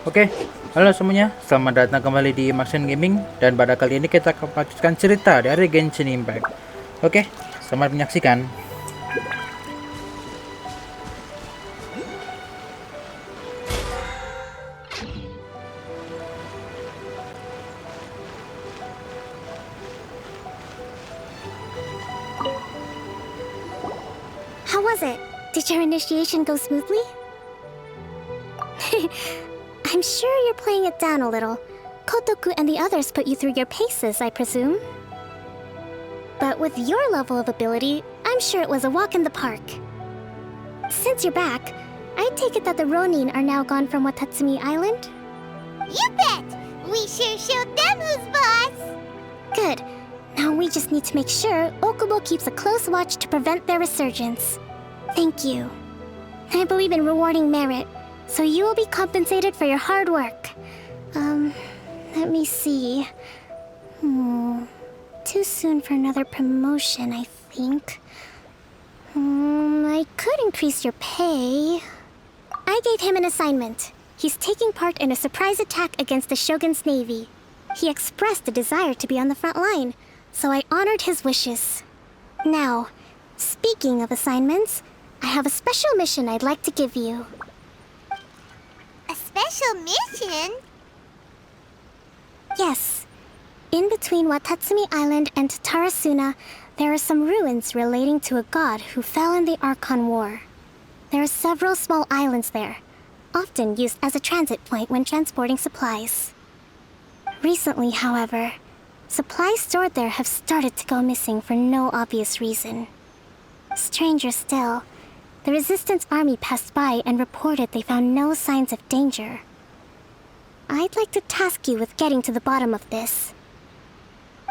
Oke, halo semuanya, selamat datang kembali di Maxen Gaming. Dan pada kali ini kita akan melanjutkan cerita dari Genshin Impact. Oke, selamat menyaksikan. How was it? Did your initiation go smoothly? I'm sure you're playing it down a little. Kotoku and the others put you through your paces, I presume. But with your level of ability, I'm sure it was a walk in the park. Since you're back, I take it that the Ronin are now gone from Watatsumi Island? You bet! We sure showed them who's boss! Good. Now we just need to make sure Okubo keeps a close watch to prevent their resurgence. Thank you. I believe in rewarding merit, so you will be compensated for your hard work. Let me see. Too soon for another promotion, I think. I could increase your pay. I gave him an assignment. He's taking part in a surprise attack against the Shogun's navy. He expressed a desire to be on the front line, so I honored his wishes. Now, speaking of assignments, I have a special mission I'd like to give you. A special mission? Yes. In between Watatsumi Island and Tarasuna, there are some ruins relating to a god who fell in the Archon War. There are several small islands there, often used as a transit point when transporting supplies. Recently, however, supplies stored there have started to go missing for no obvious reason. Stranger still, the Resistance army passed by and reported they found no signs of danger. I'd like to task you with getting to the bottom of this.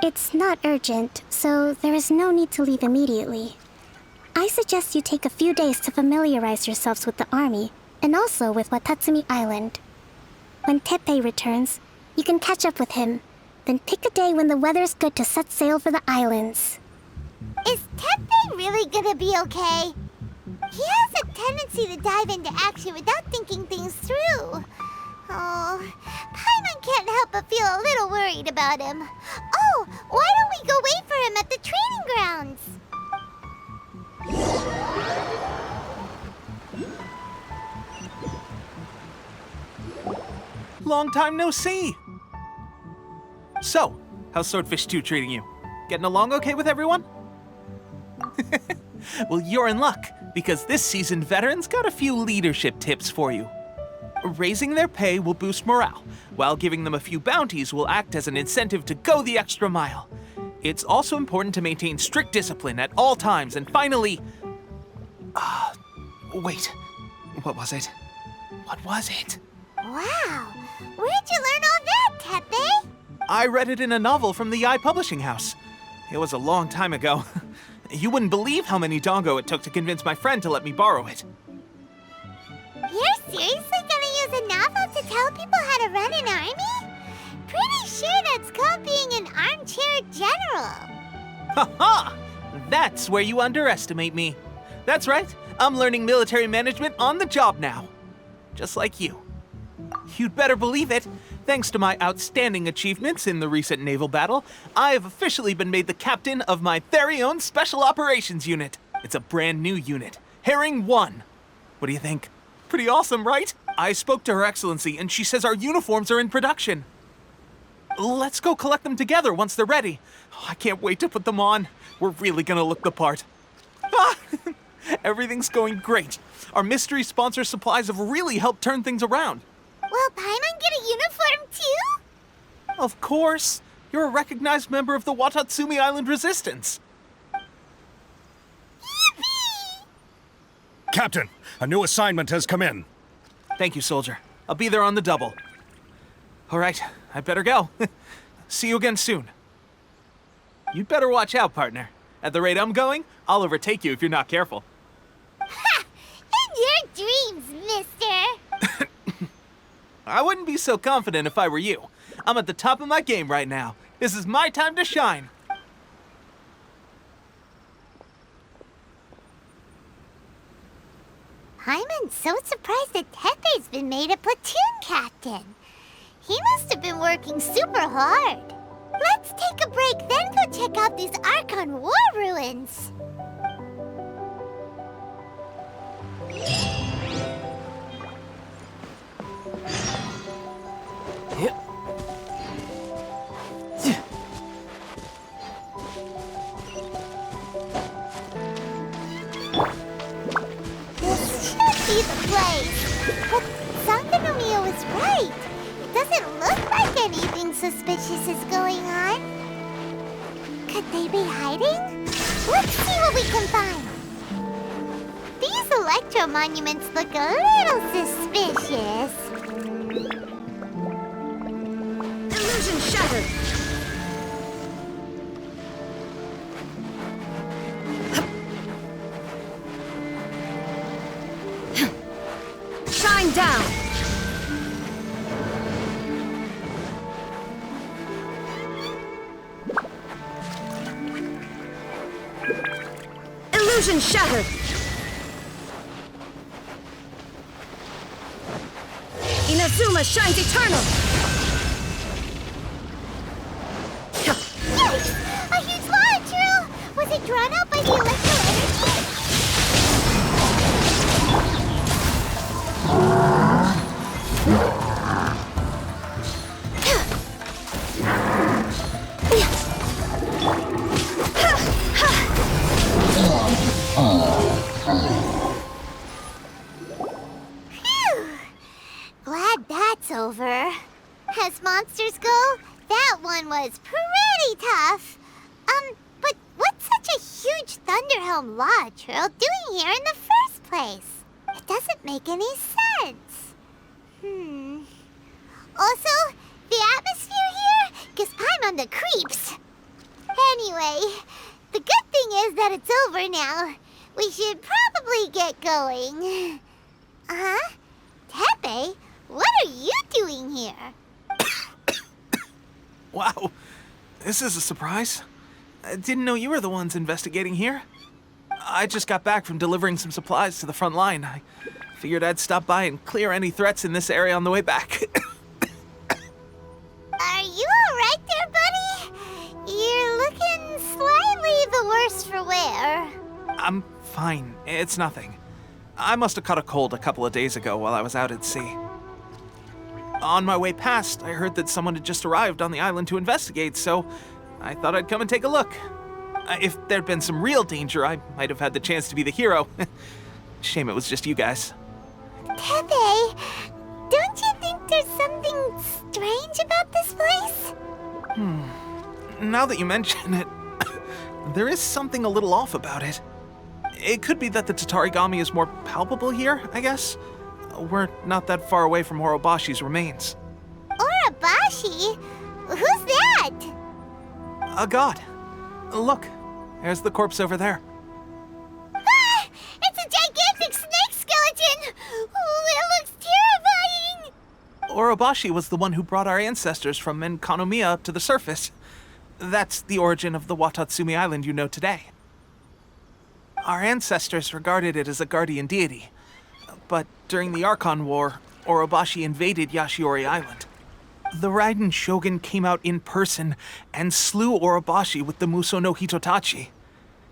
It's not urgent, so there is no need to leave immediately. I suggest you take a few days to familiarize yourselves with the army, and also with Watatsumi Island. When Teppei returns, you can catch up with him, then pick a day when the weather's good to set sail for the islands. Is Teppei really gonna be okay? He has a tendency to dive into action without thinking things through. Oh, Paimon can't help but feel a little worried about him. Oh, why don't we go wait for him at the training grounds? Long time no see! So, how's Swordfish 2 treating you? Getting along okay with everyone? Well, you're in luck, because this seasoned veteran's got a few leadership tips for you. Raising their pay will boost morale, while giving them a few bounties will act as an incentive to go the extra mile. It's also important to maintain strict discipline at all times, and finally... wait. What was it? What was it? Wow, where'd you learn all that, Teppei? I read it in a novel from the Eye Publishing House. It was a long time ago. You wouldn't believe how many dongo it took to convince my friend to let me borrow it. You're seriously gonna use a novel to tell people how to run an army? Pretty sure that's called being an armchair general. Ha ha! That's where you underestimate me. That's right, I'm learning military management on the job now. Just like you. You'd better believe it. Thanks to my outstanding achievements in the recent naval battle, I have officially been made the captain of my very own Special Operations Unit. It's a brand new unit, Herring 1. What do you think? Pretty awesome, right? I spoke to Her Excellency, and she says our uniforms are in production. Let's go collect them together once they're ready. I can't wait to put them on. We're really gonna look the part. Everything's going great. Our mystery sponsor supplies have really helped turn things around. Will Paimon get a uniform too? Of course. You're a recognized member of the Watatsumi Island Resistance. Yippee! Captain, a new assignment has come in. Thank you, soldier. I'll be there on the double. All right, I better go. See you again soon. You'd better watch out, partner. At the rate I'm going, I'll overtake you if you're not careful. Ha! In your dreams, mister! I wouldn't be so confident if I were you. I'm at the top of my game right now. This is my time to shine. Paimon so surprised that Tepe's been made a platoon captain. He must have been working super hard. Let's take a break, then go check out these Archon War ruins. This should be the place. But Sankanomiya was right. It doesn't look like anything suspicious is going on. Could they be hiding? Let's see what we can find. These electro monuments look a little suspicious. Illusion shattered! Shine down! Illusion shattered! Inazuma shines eternal! Yikes! A huge launch drill! Was it drawn out by the electro energy? Phew! Glad that's over. As monsters go, that one was pretty tough. But what's such a huge Thunderhelm Law Trail doing here in the first place? It doesn't make any sense. Also, the atmosphere here gives Paimon the creeps. Anyway, the good thing is that it's over now. We should probably get going. Huh? Tepe, what are you doing here? Wow, this is a surprise. I didn't know you were the ones investigating here. I just got back from delivering some supplies to the front line. I figured I'd stop by and clear any threats in this area on the way back. Are you alright there, buddy? You're looking slightly the worse for wear. I'm fine. It's nothing. I must have caught a cold a couple of days ago while I was out at sea. On my way past, I heard that someone had just arrived on the island to investigate, so I thought I'd come and take a look. If there'd been some real danger, I might have had the chance to be the hero. Shame it was just you guys. Tepe, don't you think there's something strange about this place? Now that you mention it, there is something a little off about it. It could be that the Tatarigami is more palpable here, I guess. We're not that far away from Orobashi's remains. Orobashi? Who's that? A god. Look, there's the corpse over there. Ah! It's a gigantic snake skeleton! Oh, it looks terrifying! Orobashi was the one who brought our ancestors from Menkanomiya up to the surface. That's the origin of the Watatsumi Island you know today. Our ancestors regarded it as a guardian deity. But during the Archon War, Orobashi invaded Yashiori Island. The Raiden Shogun came out in person and slew Orobashi with the Muso no Hitotachi.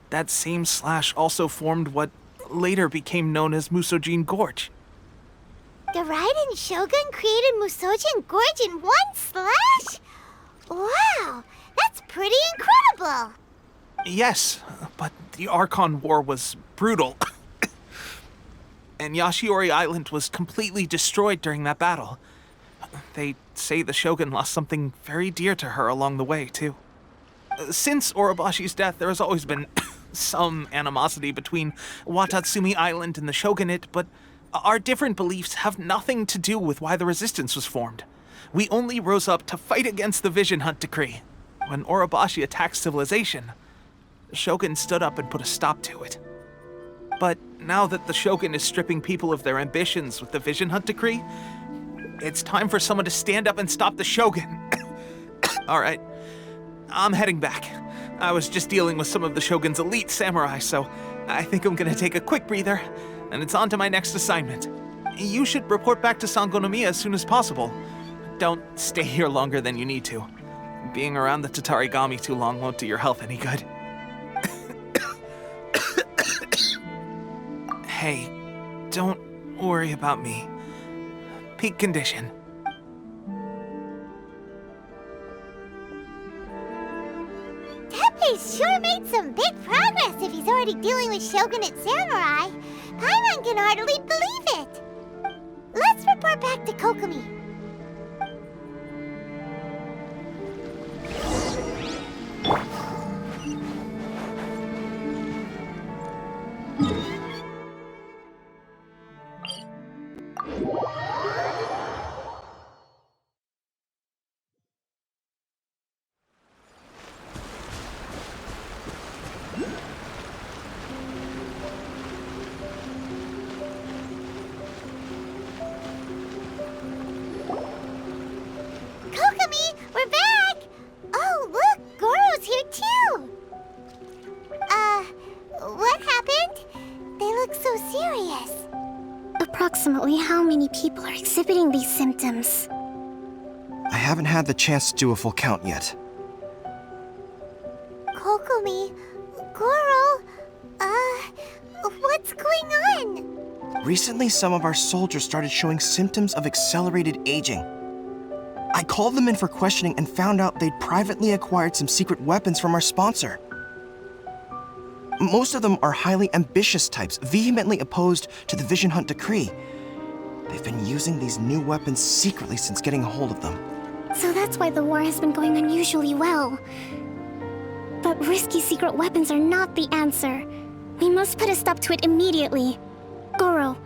That same slash also formed what later became known as Musojin Gorge. The Raiden Shogun created Musojin Gorge in one slash? Wow, that's pretty incredible! Yes, but the Archon War was brutal. And Yashiori Island was completely destroyed during that battle. They say the Shogun lost something very dear to her along the way, too. Since Orobashi's death, there has always been some animosity between Watatsumi Island and the Shogunate, but our different beliefs have nothing to do with why the resistance was formed. We only rose up to fight against the Vision Hunt Decree. When Orobashi attacked civilization, the Shogun stood up and put a stop to it. But now that the Shogun is stripping people of their ambitions with the Vision Hunt Decree, it's time for someone to stand up and stop the Shogun. All right, I'm heading back. I was just dealing with some of the Shogun's elite samurai, so I think I'm gonna take a quick breather, and it's on to my next assignment. You should report back to Sangonomiya as soon as possible. Don't stay here longer than you need to. Being around the Tatarigami too long won't do your health any good. Hey, don't worry about me. Peak condition. Teppei's sure made some big progress if he's already dealing with Shogunate Samurai. Paimon can hardly believe it. Let's report back to Kokomi. Kokomi, we're back! Oh, look, Goro's here too! What happened? They look so serious. Approximately how many people are exhibiting these symptoms? I haven't had the chance to do a full count yet. Kokomi, Goro, what's going on? Recently, some of our soldiers started showing symptoms of accelerated aging. I called them in for questioning and found out they'd privately acquired some secret weapons from our sponsor. Most of them are highly ambitious types, vehemently opposed to the Vision Hunt decree. They've been using these new weapons secretly since getting a hold of them. So that's why the war has been going unusually well. But risky secret weapons are not the answer. We must put a stop to it immediately. Goro,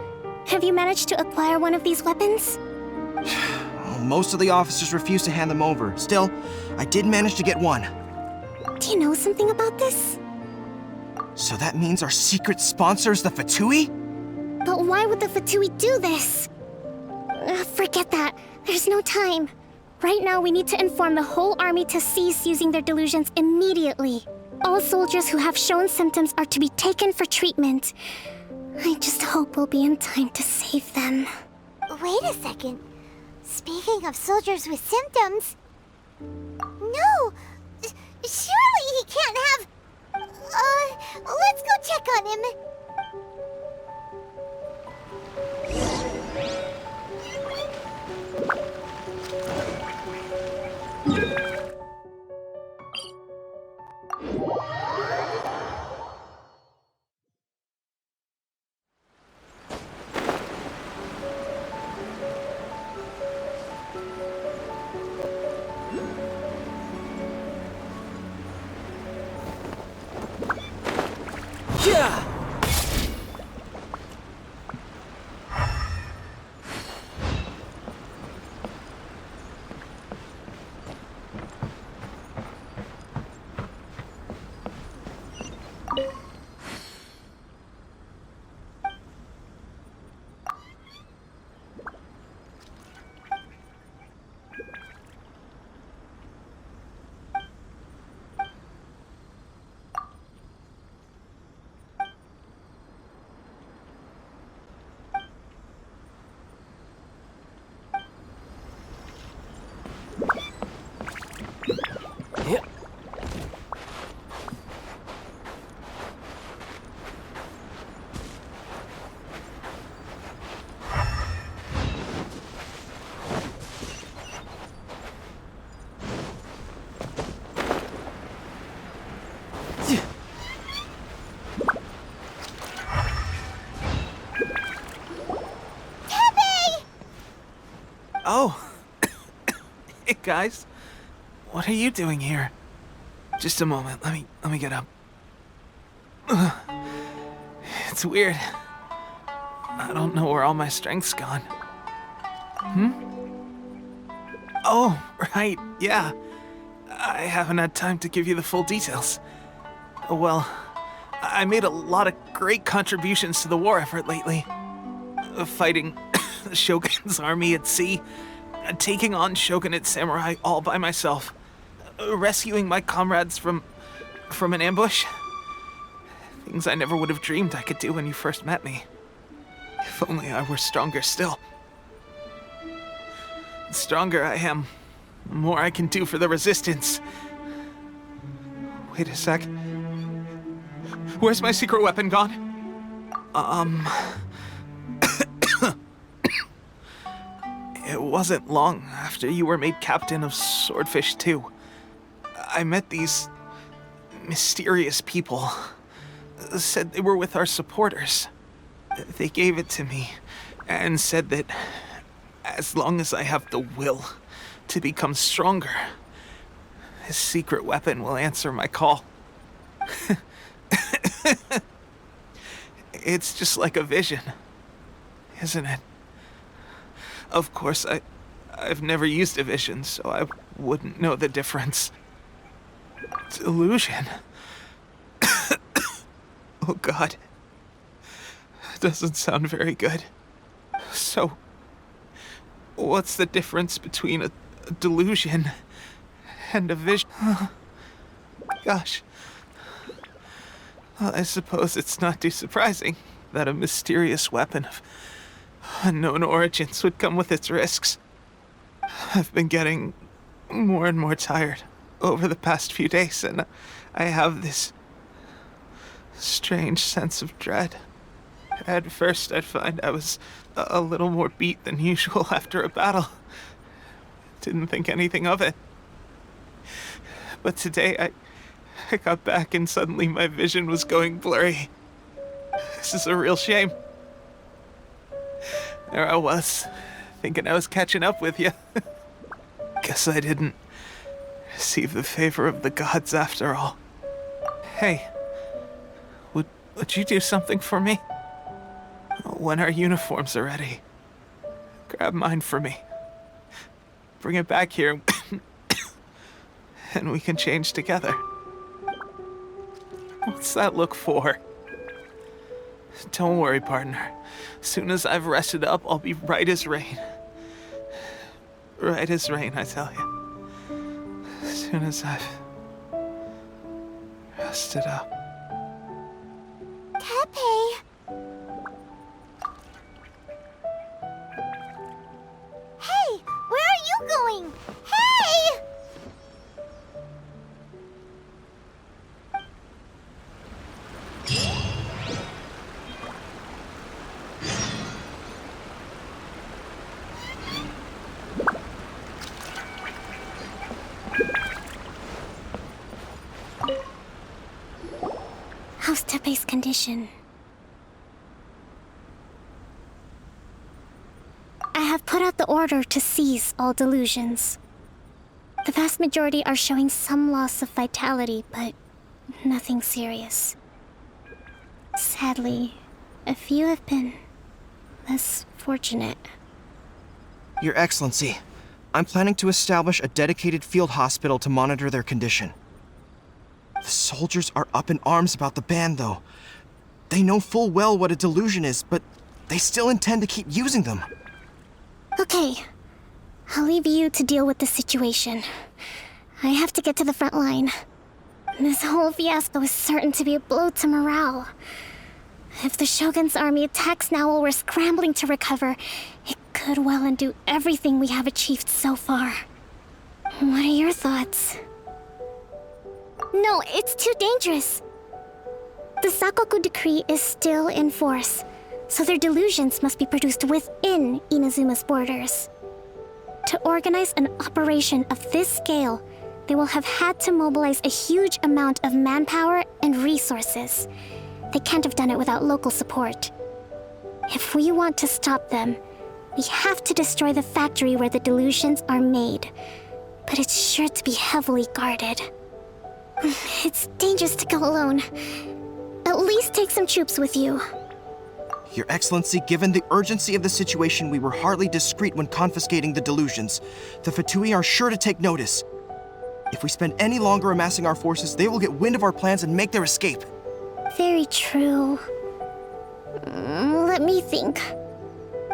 have you managed to acquire one of these weapons? Most of the officers refuse to hand them over. Still, I did manage to get one. Do you know something about this? So that means our secret sponsor is the Fatui? But why would the Fatui do this? Forget that. There's no time. Right now, we need to inform the whole army to cease using their delusions immediately. All soldiers who have shown symptoms are to be taken for treatment. I just hope we'll be in time to save them. Wait a second. Speaking of soldiers with symptoms... No! Surely he can't have... let's go check on him. Yeah! Oh. Hey, guys. What are you doing here? Just a moment. Let me get up. It's weird. I don't know where all my strength's gone. Oh, right. Yeah. I haven't had time to give you the full details. Well, I made a lot of great contributions to the war effort lately. Fighting the Shogun's army at sea, taking on Shogunate samurai all by myself, rescuing my comrades from an ambush. Things I never would have dreamed I could do when you first met me. If only I were stronger still. The stronger I am, the more I can do for the Resistance. Wait a sec. Where's my secret weapon gone? It wasn't long after you were made captain of Swordfish 2. I met these mysterious people. Said they were with our supporters. They gave it to me and said that as long as I have the will to become stronger, his secret weapon will answer my call. It's just like a vision, isn't it? Of course, I've never used a vision, so I wouldn't know the difference. Delusion. Oh God. Doesn't sound very good. So, what's the difference between a delusion and a vision? Gosh. Well, I suppose it's not too surprising that a mysterious weapon of unknown origins would come with its risks. I've been getting more and more tired over the past few days, and I have this strange sense of dread. At first, I'd find I was a little more beat than usual after a battle. Didn't think anything of it. But today, I got back and suddenly my vision was going blurry. This is a real shame. There I was, thinking I was catching up with you. Guess I didn't receive the favor of the gods after all. Hey, would you do something for me? When our uniforms are ready, grab mine for me. Bring it back here, and we can change together. What's that look for? Don't worry, partner. As soon as I've rested up, I'll be right as rain. Right as rain, I tell you. As soon as I've rested up. Tepe! Hey! Where are you going? Hey! How's Tepe's condition? I have put out the order to cease all delusions. The vast majority are showing some loss of vitality, but nothing serious. Sadly, a few have been less fortunate. Your Excellency, I'm planning to establish a dedicated field hospital to monitor their condition. The soldiers are up in arms about the ban, though. They know full well what a delusion is, but they still intend to keep using them. Okay, I'll leave you to deal with the situation. I have to get to the front line. This whole fiasco is certain to be a blow to morale. If the Shogun's army attacks now while we're scrambling to recover, it could well undo everything we have achieved so far. What are your thoughts? No, it's too dangerous. The Sakoku decree is still in force, so their delusions must be produced within Inazuma's borders. To organize an operation of this scale, they will have had to mobilize a huge amount of manpower and resources. They can't have done it without local support. If we want to stop them, we have to destroy the factory where the delusions are made. But it's sure to be heavily guarded. It's dangerous to go alone. At least take some troops with you. Your Excellency, given the urgency of the situation, we were hardly discreet when confiscating the delusions. The Fatui are sure to take notice. If we spend any longer amassing our forces, they will get wind of our plans and make their escape. Very true. Let me think.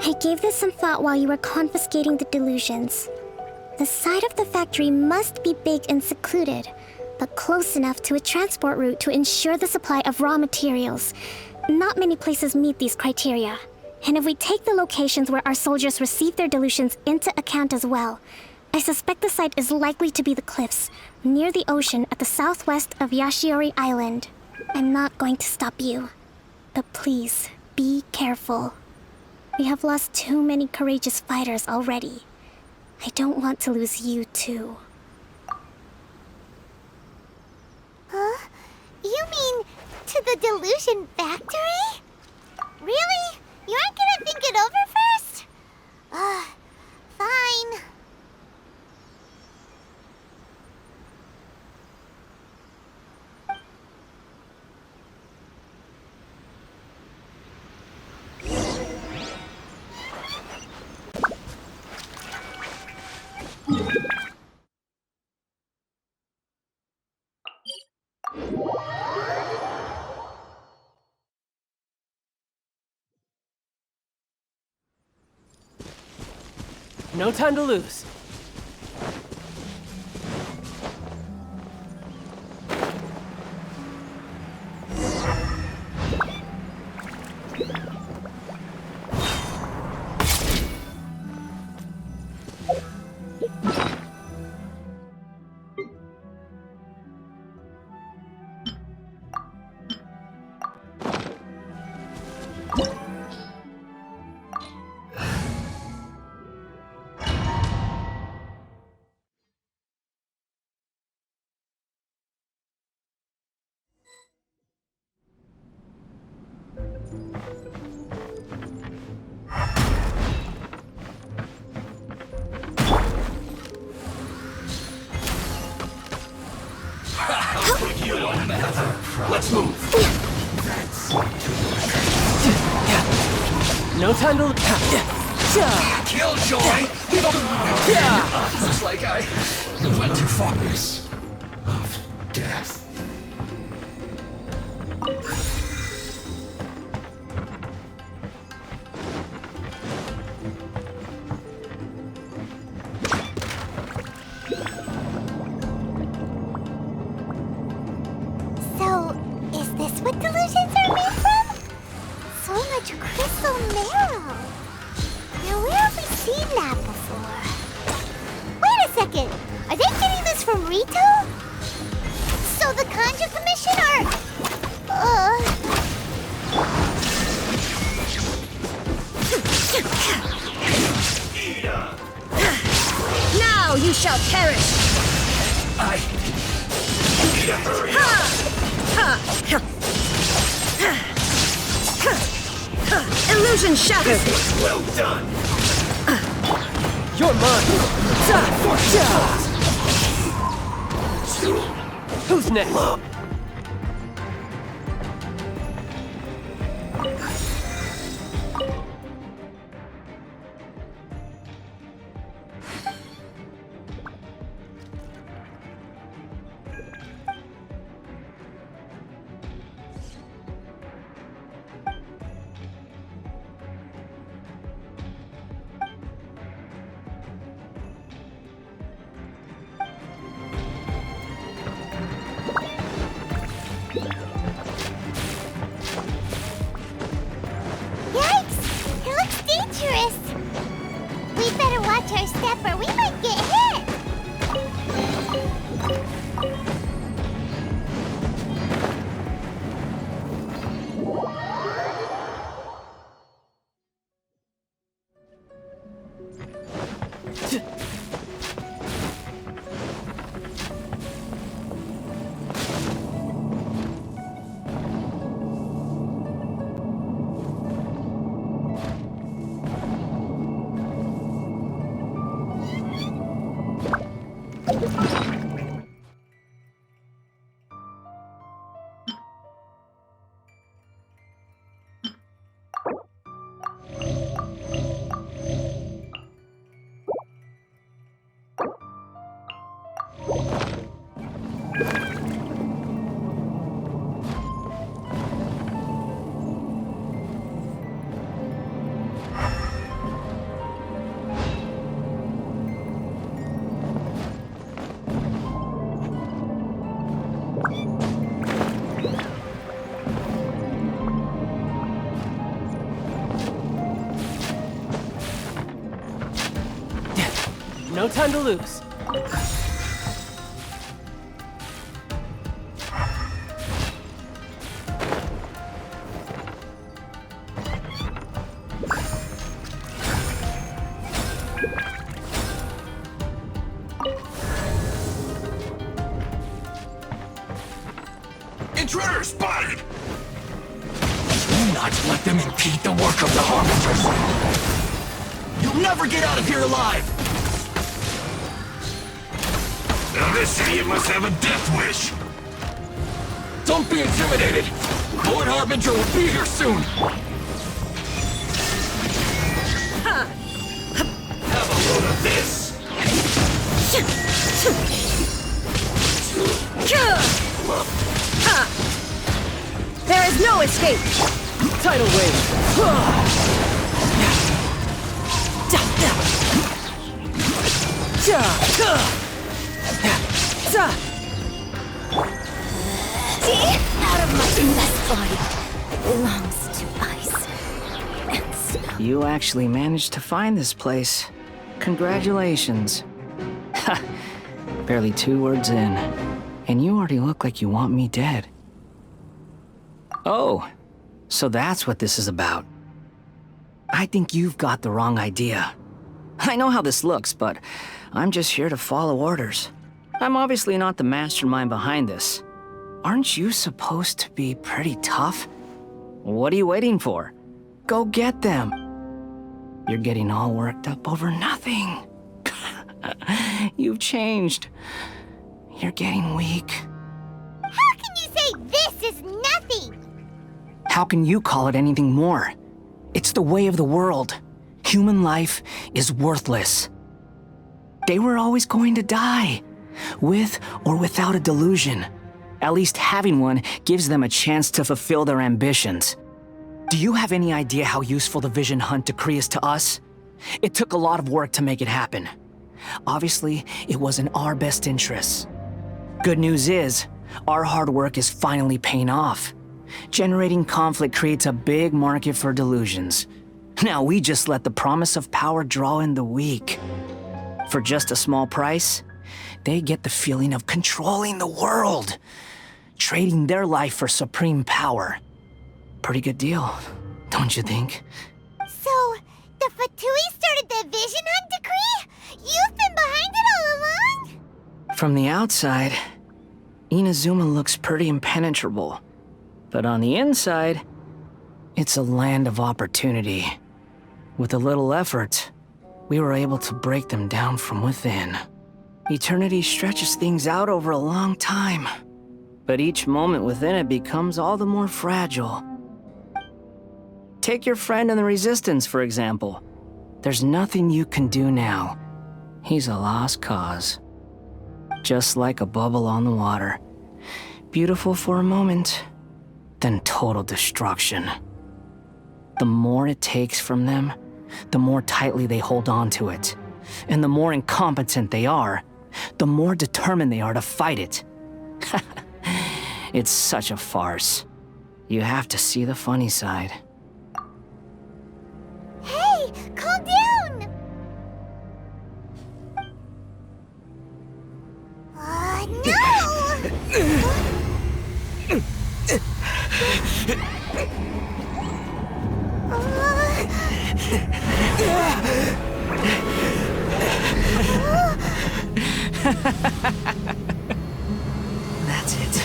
I gave this some thought while you were confiscating the delusions. The side of the factory must be big and secluded, but close enough to a transport route to ensure the supply of raw materials. Not many places meet these criteria. And if we take the locations where our soldiers receive their delusions into account as well, I suspect the site is likely to be the cliffs, near the ocean at the southwest of Yashiori Island. I'm not going to stop you, but please, be careful. We have lost too many courageous fighters already. I don't want to lose you too. Huh? You mean to the delusion factory? Really? You aren't gonna think it over first? Fine. No time to lose. Let's move. No time to... Killjoy! Looks like I went too far. Of death. So, is this what delusions are made from? So much crystal marrow. Now, where have we seen that before? Wait a second. Are they getting this from Rito? So the Conjure Commission Now you shall perish! I need to hurry up. Illusion shattered! Well done. You're mine! Who's next? Yikes! It looks dangerous! We better watch our step or we might get hit! time to lose. Intruder spotted! Do not let them impede the work of the Harbingers! You'll never get out of here alive! Now this idiot must have a death wish! Don't be intimidated! Lord Harbinger will be here soon! Have a load of this! There is no escape! Tidal wave. Out of my blessed body belongs to ice and snow. You actually managed to find this place. Congratulations. Ha! Barely 2 words in, and you already look like you want me dead. Oh, so that's what this is about. I think you've got the wrong idea. I know how this looks, but I'm just here to follow orders. I'm obviously not the mastermind behind this. Aren't you supposed to be pretty tough? What are you waiting for? Go get them. You're getting all worked up over nothing. You've changed. You're getting weak. How can you say this is nothing? How can you call it anything more? It's the way of the world. Human life is worthless. They were always going to die, with or without a delusion. At least having one gives them a chance to fulfill their ambitions. Do you have any idea how useful the Vision Hunt decree is to us? It took a lot of work to make it happen. Obviously, it was in our best interests. Good news is, our hard work is finally paying off. Generating conflict creates a big market for delusions. Now we just let the promise of power draw in the weak. For just a small price, they get the feeling of controlling the world, trading their life for supreme power. Pretty good deal, don't you think? So, the Fatui started the Vision Hunt decree? You've been behind it all along? From the outside, Inazuma looks pretty impenetrable. But on the inside, it's a land of opportunity. With a little effort, we were able to break them down from within. Eternity stretches things out over a long time, but each moment within it becomes all the more fragile. Take your friend in the Resistance, for example. There's nothing you can do now. He's a lost cause. Just like a bubble on the water. Beautiful for a moment, then total destruction. The more it takes from them, the more tightly they hold on to it. And the more incompetent they are, the more determined they are to fight it. It's such a farce. You have to see the funny side. Hey, calm down! That's it.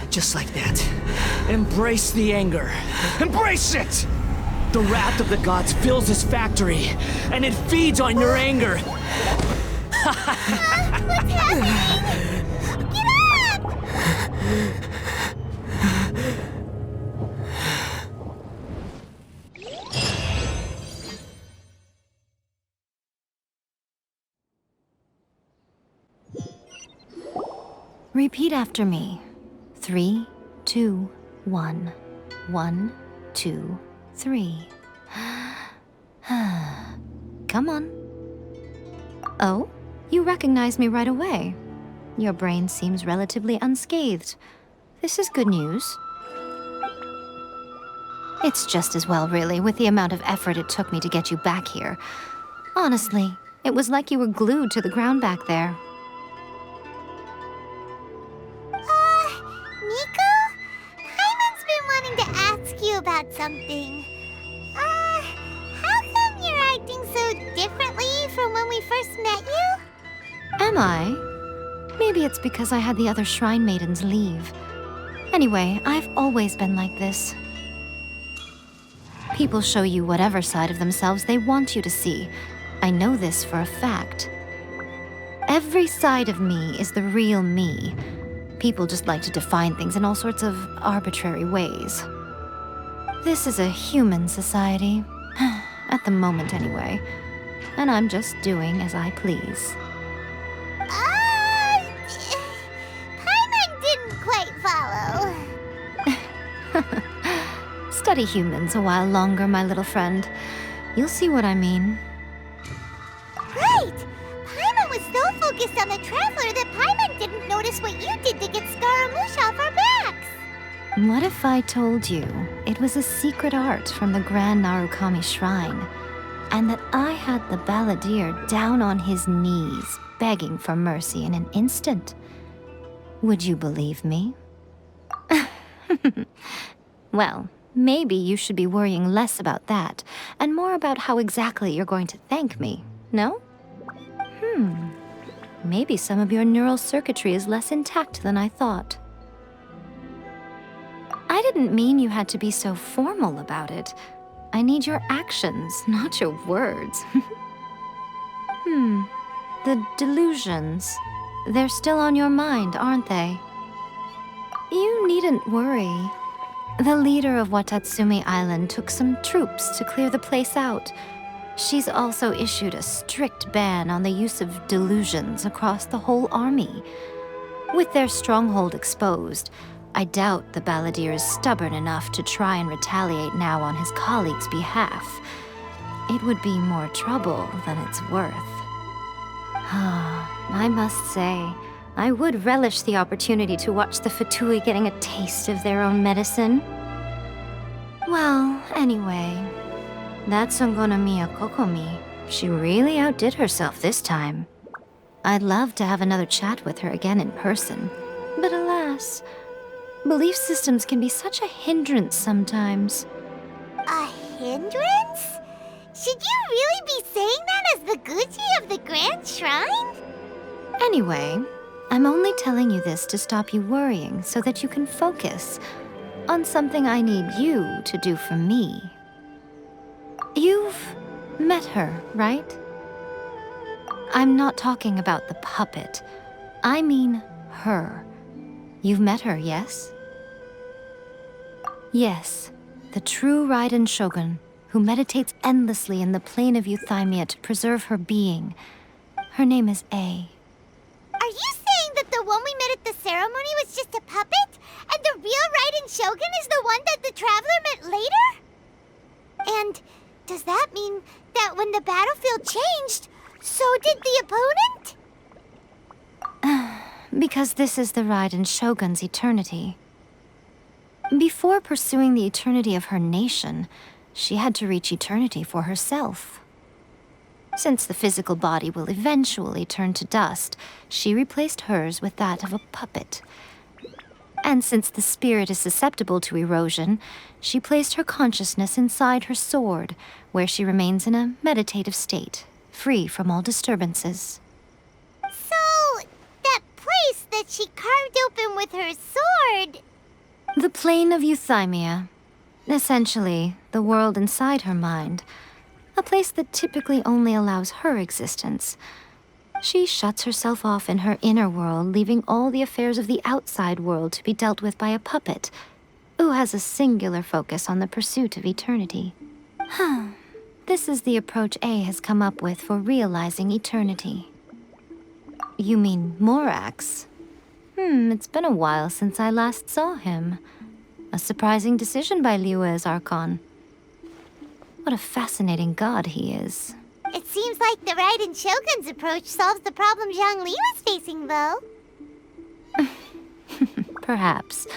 Just like that. Embrace the anger. Embrace it! The wrath of the gods fills this factory, and it feeds on your anger. What's happening? Get up! Repeat after me. 3, 2, 1. 1, 2, 3. Come on. Oh, you recognize me right away. Your brain seems relatively unscathed. This is good news. It's just as well, really, with the amount of effort it took me to get you back here. Honestly, It was like you were glued to the ground back there. Nico? Paimon's been wanting to ask you about something. How come you're acting so differently from when we first met you? Am I? Maybe it's because I had the other shrine maidens leave. Anyway, I've always been like this. People show you whatever side of themselves they want you to see. I know this for a fact. Every side of me is the real me. People just like to define things in all sorts of arbitrary ways. This is a human society. At the moment, anyway. And I'm just doing as I please. Paimon didn't quite follow. Study humans a while longer, my little friend. You'll see what I mean. Right! Paimon was so focused on the Traveler that Paimon didn't notice what you did to get Scaramouche off our backs. What if I told you it was a secret art from the Grand Narukami Shrine, and that I had the balladeer down on his knees, begging for mercy in an instant? Would you believe me? Well, maybe you should be worrying less about that, and more about how exactly you're going to thank me, no? Maybe some of your neural circuitry is less intact than I thought. I didn't mean you had to be so formal about it. I need your actions, not your words. The delusions. They're still on your mind, aren't they? You needn't worry. The leader of Watatsumi Island took some troops to clear the place out. She's also issued a strict ban on the use of delusions across the whole army. With their stronghold exposed, I doubt the balladeer is stubborn enough to try and retaliate now on his colleagues' behalf. It would be more trouble than it's worth. I must say, I would relish the opportunity to watch the Fatui getting a taste of their own medicine. Well, anyway, that Songonomiya Kokomi, she really outdid herself this time. I'd love to have another chat with her again in person, but alas, belief systems can be such a hindrance sometimes. A hindrance? Should you really be saying that as the Gucci of the Grand Shrine? Anyway, I'm only telling you this to stop you worrying so that you can focus on something I need you to do for me. You've met her, right? I'm not talking about the puppet. I mean her. You've met her, yes? Yes, the true Raiden Shogun, who meditates endlessly in the plane of Euthymia to preserve her being. Her name is A. Are you saying that the one we met at the ceremony was just a puppet? And the real Raiden Shogun is the one that the Traveler met later? And does that mean that when the battlefield changed, so did the opponent? Because this is the Raiden Shogun's eternity. Before pursuing the eternity of her nation, she had to reach eternity for herself. Since the physical body will eventually turn to dust, she replaced hers with that of a puppet. And since the spirit is susceptible to erosion, she placed her consciousness inside her sword, where she remains in a meditative state, free from all disturbances. So, that place that she carved open with her sword... The plane of Euthymia. Essentially, the world inside her mind. A place that typically only allows her existence. She shuts herself off in her inner world, leaving all the affairs of the outside world to be dealt with by a puppet, who has a singular focus on the pursuit of eternity. This is the approach A has come up with for realizing eternity. You mean Morax? It's been a while since I last saw him. A surprising decision by Liyue's Archon. What a fascinating god he is. It seems like the Raiden Shogun's approach solves the problem Zhang Li was facing, though. Perhaps.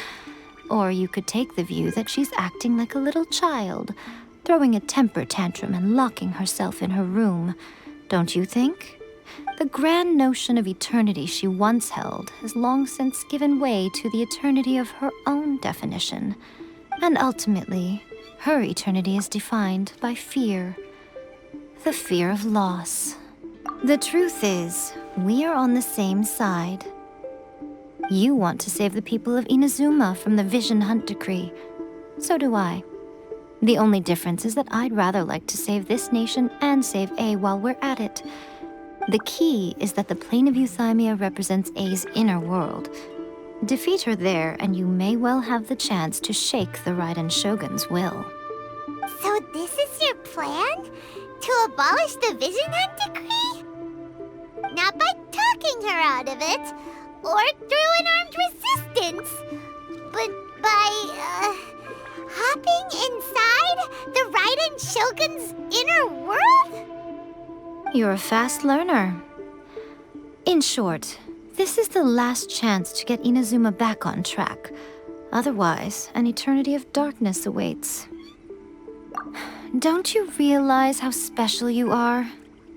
Or you could take the view that she's acting like a little child, throwing a temper tantrum and locking herself in her room, don't you think? The grand notion of eternity she once held has long since given way to the eternity of her own definition. And ultimately, her eternity is defined by fear. The fear of loss. The truth is, we are on the same side. You want to save the people of Inazuma from the Vision Hunt decree. So do I. The only difference is that I'd rather like to save this nation and save A while we're at it. The key is that the plane of Euthymia represents A's inner world. Defeat her there, and you may well have the chance to shake the Raiden Shogun's will. So this is your plan? To abolish the Vision Hunt decree? Not by talking her out of it, or through an armed resistance, but by, hopping inside the Raiden Shogun's inner world? You're a fast learner. In short, this is the last chance to get Inazuma back on track. Otherwise, an eternity of darkness awaits. Don't you realize how special you are?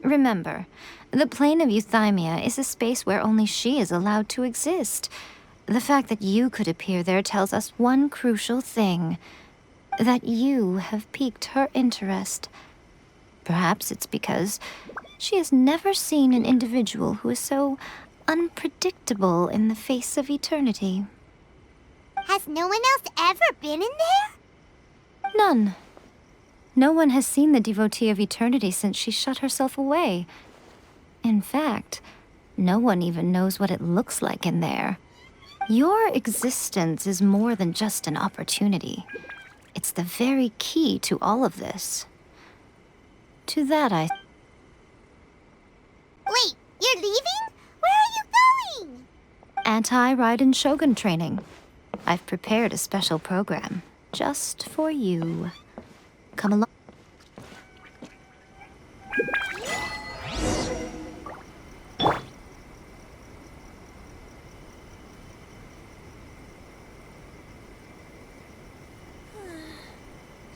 Remember, the plane of Euthymia is a space where only she is allowed to exist. The fact that you could appear there tells us one crucial thing. That you have piqued her interest. Perhaps it's because she has never seen an individual who is so unpredictable in the face of eternity. Has no one else ever been in there? None. No one has seen the devotee of eternity since she shut herself away. In fact, no one even knows what it looks like in there. Your existence is more than just an opportunity. It's the very key to all of this. To that Wait, you're leaving? Where are you going? Anti-Raiden Shogun training. I've prepared a special program just for you. Come along.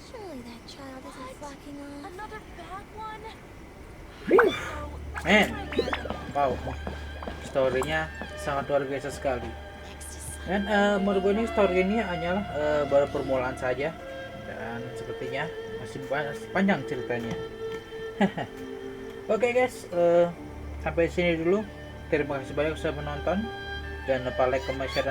Surely that child isn't flocking off. Another bad one? Men, wow, storynya sangat luar biasa sekali. Dan menurut gue ini story ini hanyalah baru permulaan saja, dan sepertinya masih panjang ceritanya. Oke guys, sampai sini dulu. Terima kasih banyak sudah menonton. Jangan lupa like, comment, share,